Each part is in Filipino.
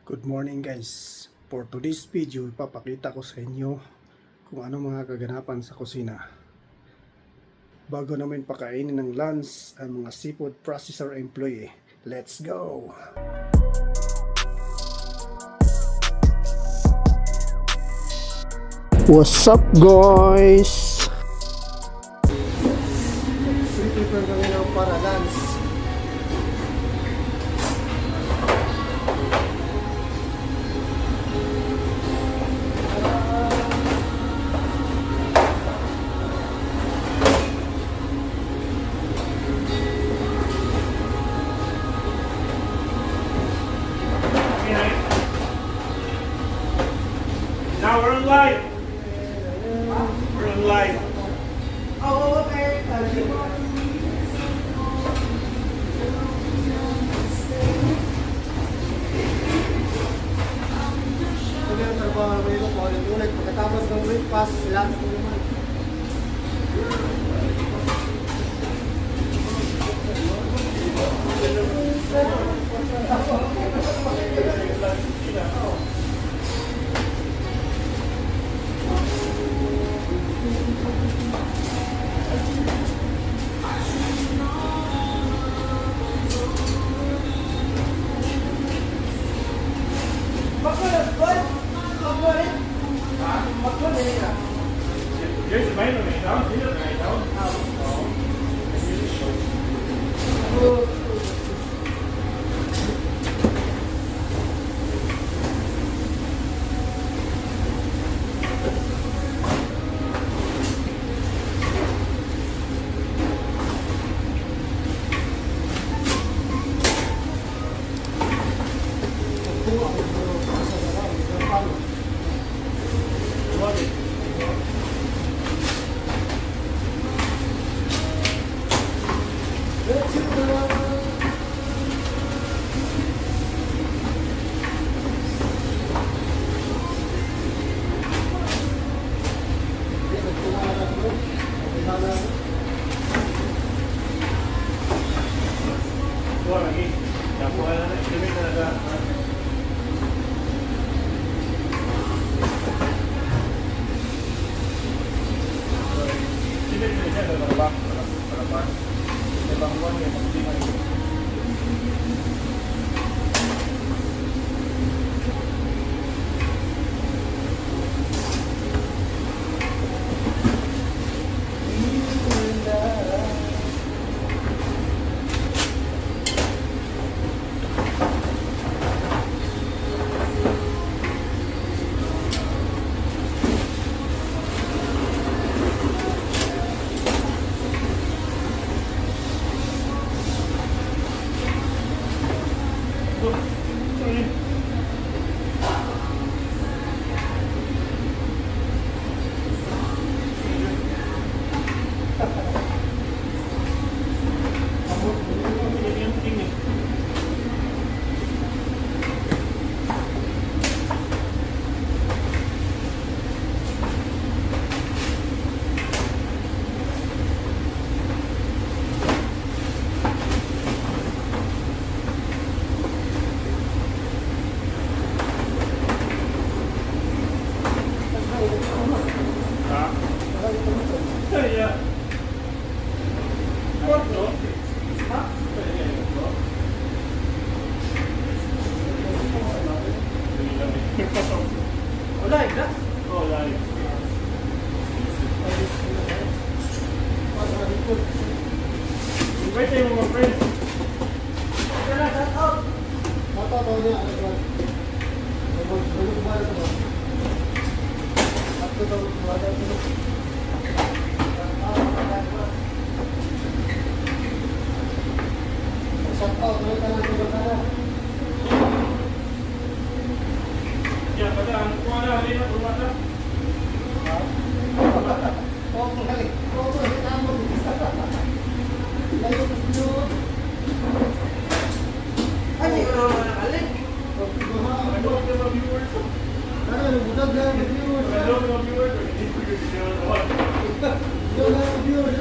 Good morning guys. For today's video, ipapakita ko sa inyo kung ano mga kaganapan sa kusina. Bago namin pakainin ng lunch ang mga seafood processor employee. Let's go! What's up guys? Prepare kami ng para lunch. Now we're on live. We're on live. Oh, okay. Sabi ang trabaho namin ito, paulit-ulit. Pagkatapos ng breakfast, lunch mo naman. Here's the main one, down. Here's the main down. Buwan lagi. Nakuha na na. Estimate na na. Estimate na siya. Para ba? May banguan yung pagsiman. Yeah. Wala, na. Oh, live. Invite tayo mga friends. Kaya shout out. Mataw niya. Shout out. Tuloy ka lang sa bata. Yeah, pada ang kuha na. Halina, kuha na. Ay, ikaw naman nakalip. Ano ang mga viewers? Ano, budag lang ang viewers. Ano ang mga viewers? Hindi ko yung video na what? Budag lang ang viewers.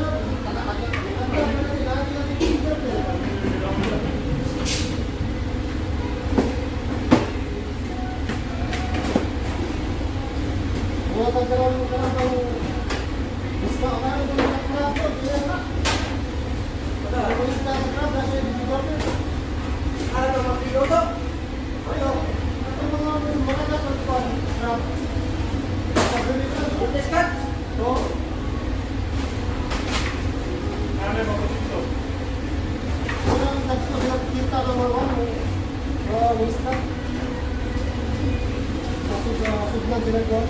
Natagkaroon mo ka lang ng isda ka rin ng crab po. Kaya na. Ang isda sa crab, nasa yung bigorder. Ano na mga piloto? Ayo, ang mga natagkaroon ng crab. Pagdali ka lang. Business cards? Oo. Ano yung mga piloto? Unang nagkita number 1. May isda. Masud na sila ko.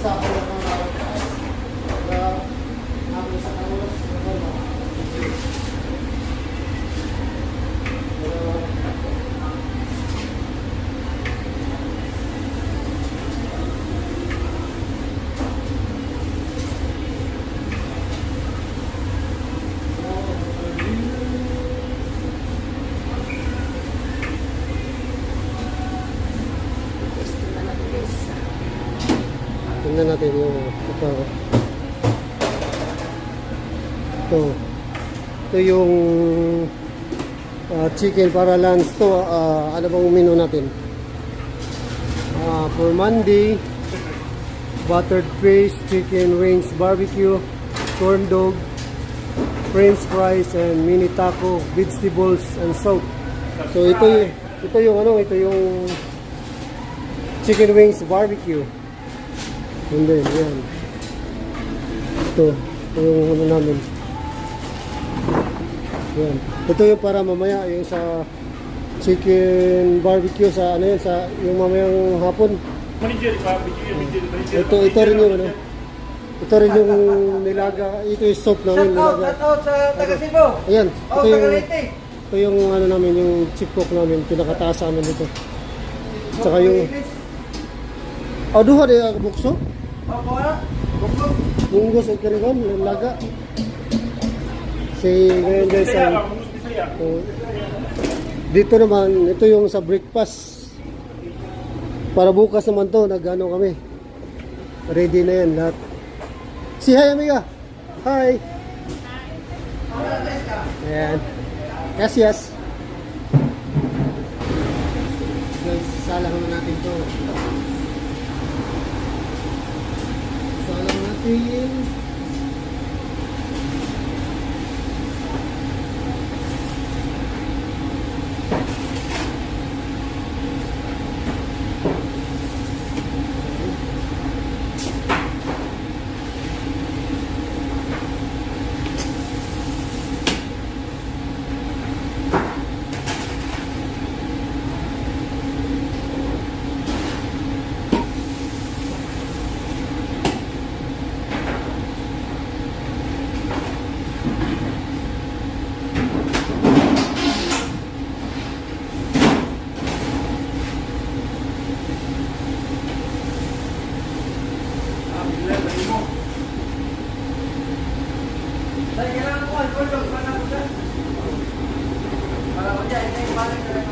Sa ako na ng na namin sa kanulas tingnan natin yung ito. Ito yung chicken para lunch to. Ano bang menu natin? For Monday, buttered fish, chicken wings, barbecue, corn dog, french fries, and mini taco, vegetables, and soup. So ito yung chicken wings barbecue. And then, yan. Ito yung ano namin. Yan. Ito yung para mamaya, yung sa chicken barbecue, sa ano yan, sa yung mamayang hapon. Ito rin yung ano. Ito rin yung nilaga. Ito yung soup namin. Shout out sa taga Cebu. Ayan. O taga Leyte. Ito yung ano namin, yung chief cook namin. Pinakataas sa amin dito. Tsaka yung... duha di bukso. Opo na. Buklog. Munggos at kariban, yung laga. Si ngayon guys, dito naman, ito yung sa breakfast. Para bukas naman to, nag-ano kami. Ready na yan lahat. Si hi amiga. Hi. Ayan. Yes. Guys, salang naman natin to. Salang natin. Dahil kailangan ko alcohol yung panahon ko dyan. Para ko dyan, ito yung balik na rin.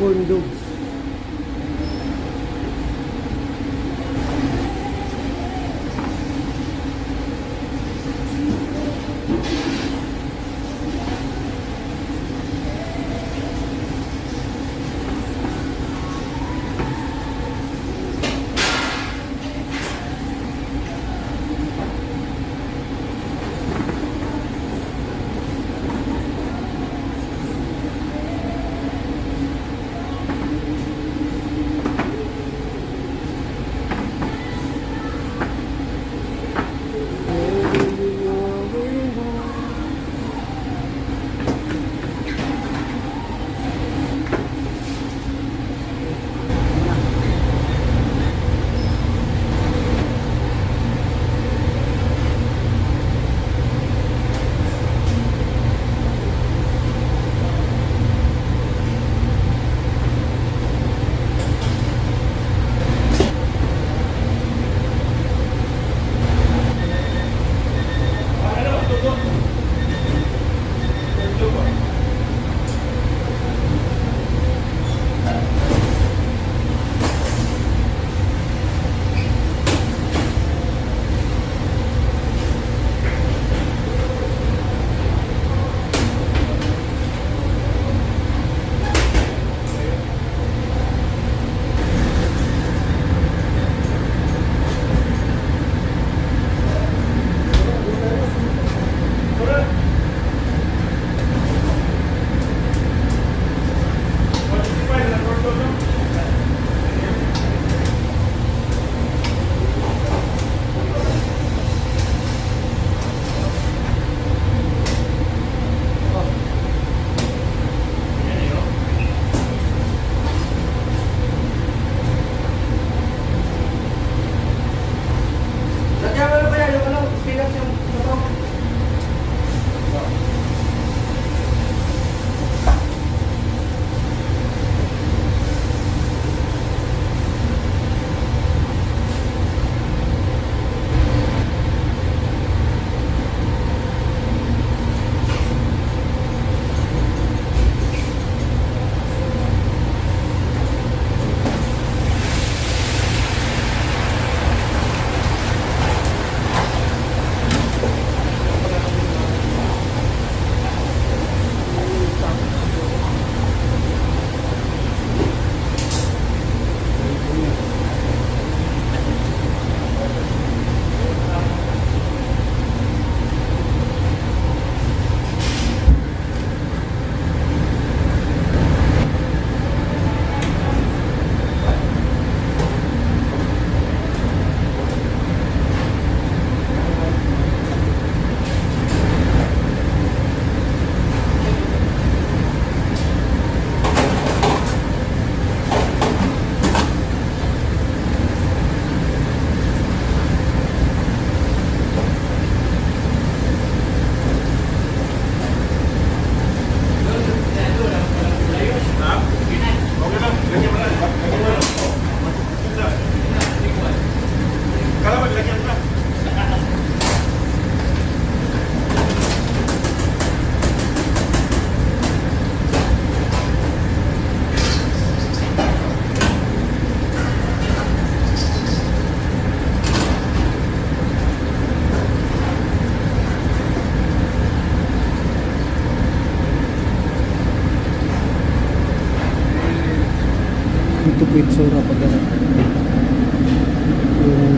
corn dogs. Lagyan mo na kaya yung ano, spinach yung sabaw. Ito po yung sura pag yung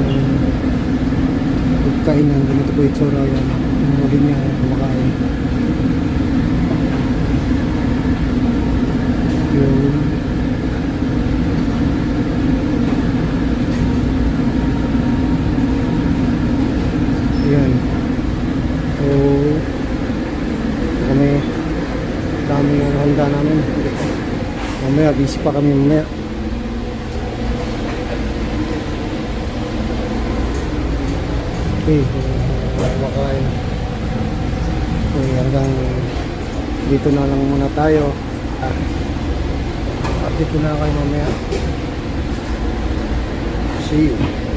kainan, ganito po yung sura yan. Yung muli niya kumakain. Yung yan. So kami daming ang handa namin. Mamaya busy pa kami mamaya. Okay, kumakain. Okay, hanggang dito na lang muna tayo. At dito na kayo mamaya. See you.